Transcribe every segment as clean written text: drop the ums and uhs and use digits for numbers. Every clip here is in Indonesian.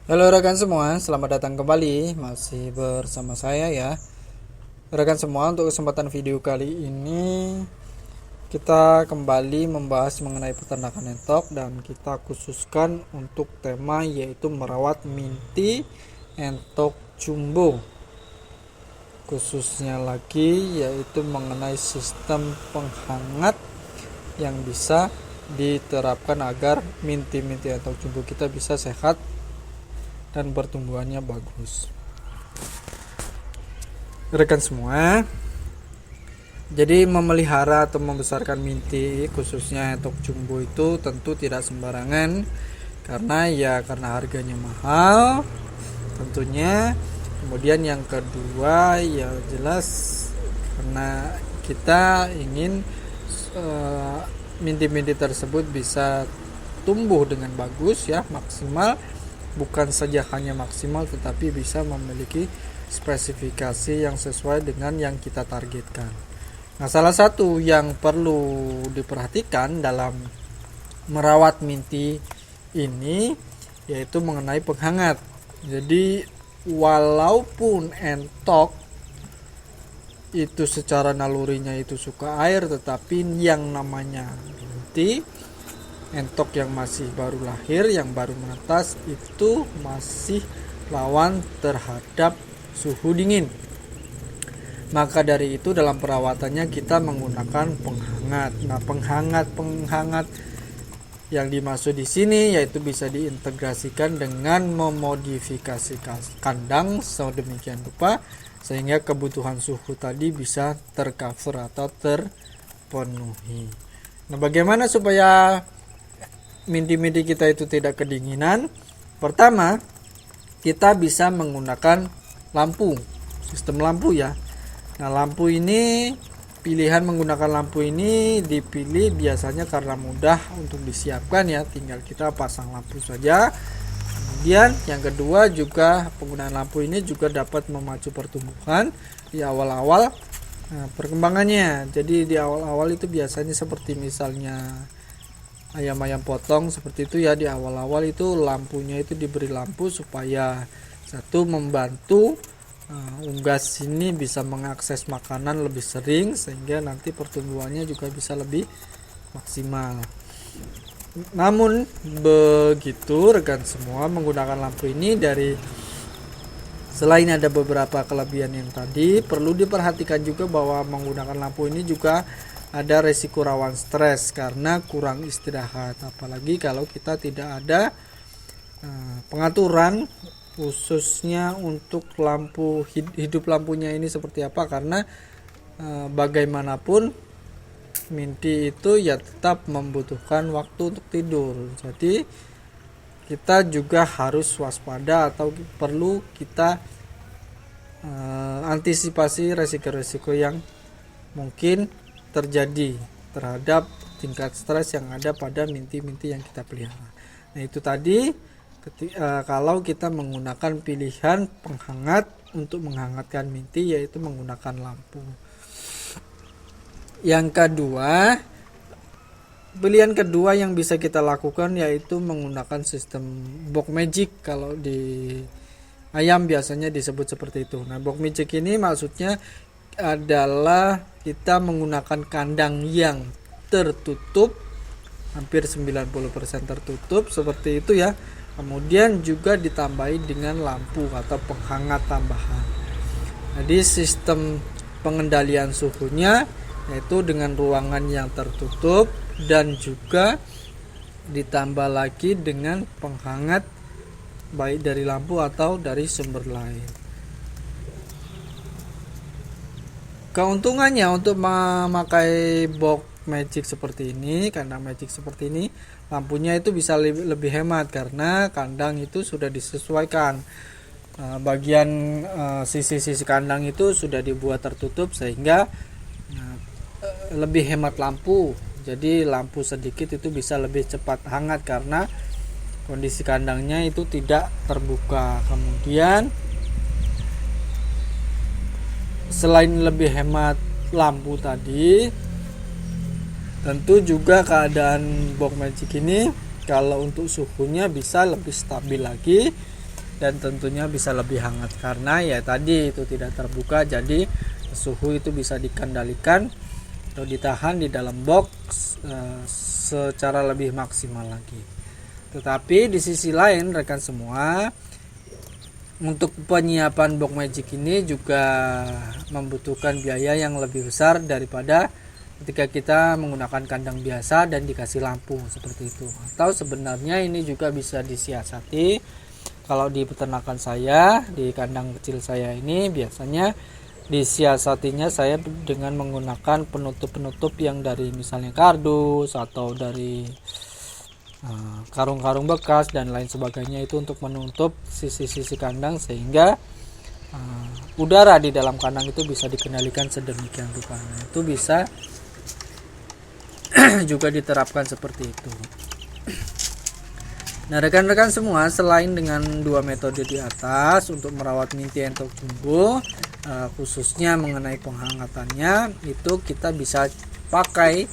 Halo rekan semua, selamat datang kembali. Masih bersama saya ya. Rekan semua, untuk kesempatan video kali ini kita kembali membahas mengenai peternakan entok dan kita khususkan untuk tema yaitu merawat minti entok jumbo. Khususnya lagi yaitu mengenai sistem penghangat yang bisa diterapkan agar minti-minti entok jumbo kita bisa sehat dan pertumbuhannya bagus. Rekan semua, jadi memelihara atau membesarkan minti khususnya entok jumbo itu tentu tidak sembarangan karena harganya mahal tentunya. Kemudian yang kedua ya jelas karena kita ingin minti-minti tersebut bisa tumbuh dengan bagus ya, maksimal. Bukan saja hanya maksimal tetapi bisa memiliki spesifikasi yang sesuai dengan yang kita targetkan. Nah, salah satu yang perlu diperhatikan dalam merawat minti ini yaitu mengenai penghangat. Jadi walaupun entok itu secara nalurinya itu suka air, tetapi yang namanya minti entok yang masih baru lahir, yang baru menetas itu masih rawan terhadap suhu dingin. Maka dari itu dalam perawatannya kita menggunakan penghangat. Nah, penghangat yang dimaksud di sini yaitu bisa diintegrasikan dengan memodifikasi kandang sedemikian rupa sehingga kebutuhan suhu tadi bisa tercover atau terpenuhi. Nah, bagaimana supaya minti-minti kita itu tidak kedinginan? Pertama, kita bisa menggunakan lampu, sistem lampu ya. Nah, lampu ini, pilihan menggunakan lampu ini dipilih biasanya karena mudah untuk disiapkan ya, tinggal kita pasang lampu saja. Kemudian yang kedua juga penggunaan lampu ini juga dapat memacu pertumbuhan di awal-awal perkembangannya. Jadi di awal-awal itu biasanya seperti misalnya ayam-ayam potong seperti itu ya, di awal-awal itu lampunya itu diberi lampu supaya satu membantu unggas ini bisa mengakses makanan lebih sering sehingga nanti pertumbuhannya juga bisa lebih maksimal. Namun begitu rekan semua, menggunakan lampu ini selain ada beberapa kelebihan yang tadi, perlu diperhatikan juga bahwa menggunakan lampu ini juga ada resiko rawan stres karena kurang istirahat, apalagi kalau kita tidak ada pengaturan khususnya untuk lampu hidup lampunya ini seperti apa, karena bagaimanapun minti itu ya tetap membutuhkan waktu untuk tidur. Jadi kita juga harus waspada atau perlu kita antisipasi resiko-resiko yang mungkin terjadi terhadap tingkat stres yang ada pada minti-minti yang kita pelihara. Nah, itu tadi kalau kita menggunakan pilihan penghangat untuk menghangatkan minti yaitu menggunakan lampu. Yang kedua, pilihan kedua yang bisa kita lakukan yaitu menggunakan sistem box magic. Kalau di ayam biasanya disebut seperti itu. Nah, box magic ini maksudnya adalah kita menggunakan kandang yang tertutup, hampir 90% tertutup seperti itu ya. Kemudian juga ditambahi dengan lampu atau penghangat tambahan. Jadi sistem pengendalian suhunya yaitu dengan ruangan yang tertutup dan juga ditambah lagi dengan penghangat baik dari lampu atau dari sumber lain. Keuntungannya untuk memakai box magic seperti ini, kandang magic seperti ini, lampunya itu bisa lebih hemat karena kandang itu sudah disesuaikan. Bagian sisi-sisi kandang itu sudah dibuat tertutup sehingga lebih hemat lampu. Jadi lampu sedikit itu bisa lebih cepat hangat karena kondisi kandangnya itu tidak terbuka. Kemudian selain lebih hemat lampu tadi, tentu juga keadaan box magic ini kalau untuk suhunya bisa lebih stabil lagi dan tentunya bisa lebih hangat karena ya tadi itu tidak terbuka, jadi suhu itu bisa dikendalikan atau ditahan di dalam box secara lebih maksimal lagi. Tetapi di sisi lain rekan semua, untuk penyiapan box magic ini juga membutuhkan biaya yang lebih besar daripada ketika kita menggunakan kandang biasa dan dikasih lampu seperti itu. Atau sebenarnya ini juga bisa disiasati. Kalau di peternakan saya, di kandang kecil saya ini biasanya disiasatinya saya dengan menggunakan penutup-penutup yang dari misalnya kardus atau dari karung-karung bekas dan lain sebagainya, itu untuk menutup sisi-sisi kandang sehingga udara di dalam kandang itu bisa dikendalikan sedemikian rupa. Itu bisa juga diterapkan seperti itu. Nah rekan-rekan semua, selain dengan dua metode di atas untuk merawat minty entok jumbo, khususnya mengenai penghangatannya, itu kita bisa pakai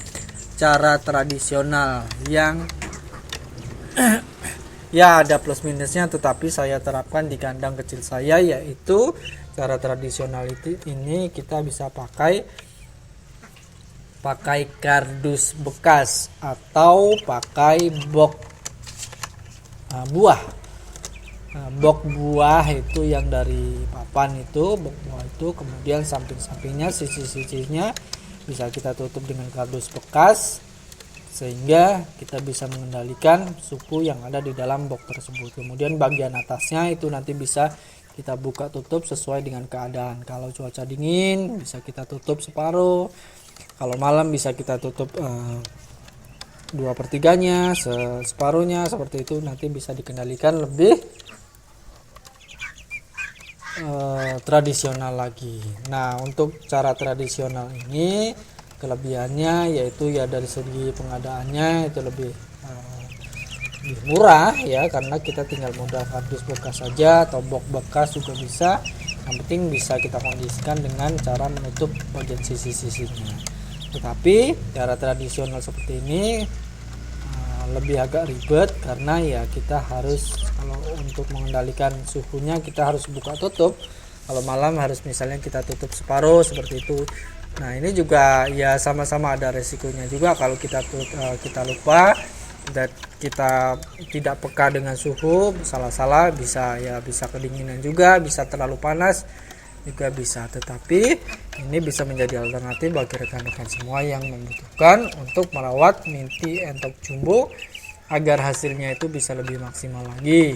cara tradisional yang ya ada plus minusnya, tetapi saya terapkan di kandang kecil saya, yaitu cara tradisional ini kita bisa pakai kardus bekas atau pakai box buah. Box buah itu yang dari papan itu, box buah itu, kemudian samping-sampingnya, sisi-sisinya bisa kita tutup dengan kardus bekas sehingga kita bisa mengendalikan suhu yang ada di dalam box tersebut. Kemudian bagian atasnya itu nanti bisa kita buka tutup sesuai dengan keadaan. Kalau cuaca dingin bisa kita tutup separuh, kalau malam bisa kita tutup 2/3-nya, separuhnya, seperti itu. Nanti bisa dikendalikan lebih tradisional lagi. Nah untuk cara tradisional ini kelebihannya yaitu ya dari segi pengadaannya itu lebih murah ya, karena kita tinggal modal kardus bekas saja atau box bekas juga bisa. Yang penting bisa kita kondisikan dengan cara menutup bagian sisi-sisinya. Tetapi cara tradisional seperti ini lebih agak ribet karena ya kita harus, kalau untuk mengendalikan suhunya kita harus buka tutup. Kalau malam harus misalnya kita tutup separuh seperti itu. Nah ini juga ya sama-sama ada resikonya juga. Kalau kita lupa dan kita tidak peka dengan suhu, salah-salah bisa kedinginan juga, bisa terlalu panas juga bisa. Tetapi ini bisa menjadi alternatif bagi rekan-rekan semua yang membutuhkan untuk merawat minty entok jumbo agar hasilnya itu bisa lebih maksimal lagi,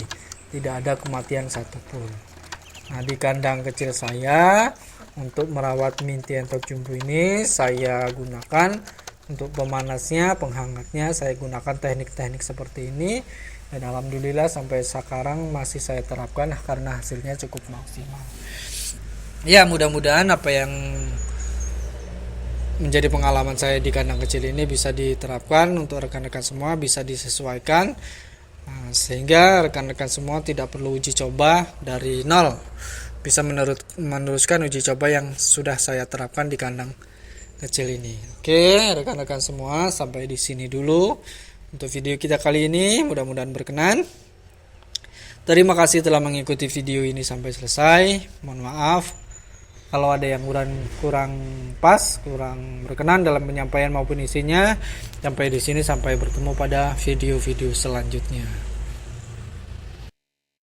tidak ada kematian satupun. Nah di kandang kecil saya untuk merawat minty entok jumbo ini saya gunakan untuk pemanasnya, penghangatnya saya gunakan teknik-teknik seperti ini, dan alhamdulillah sampai sekarang masih saya terapkan karena hasilnya cukup maksimal. Ya mudah-mudahan apa yang menjadi pengalaman saya di kandang kecil ini bisa diterapkan untuk rekan-rekan semua, bisa disesuaikan sehingga rekan-rekan semua tidak perlu uji coba dari nol, bisa meneruskan uji coba yang sudah saya terapkan di kandang kecil ini. Oke rekan-rekan semua, sampai di sini dulu untuk video kita kali ini, mudah-mudahan berkenan. Terima kasih telah mengikuti video ini sampai selesai. Mohon maaf kalau ada yang kurang pas, kurang berkenan dalam penyampaian maupun isinya. Sampai di sini, sampai bertemu pada video-video selanjutnya.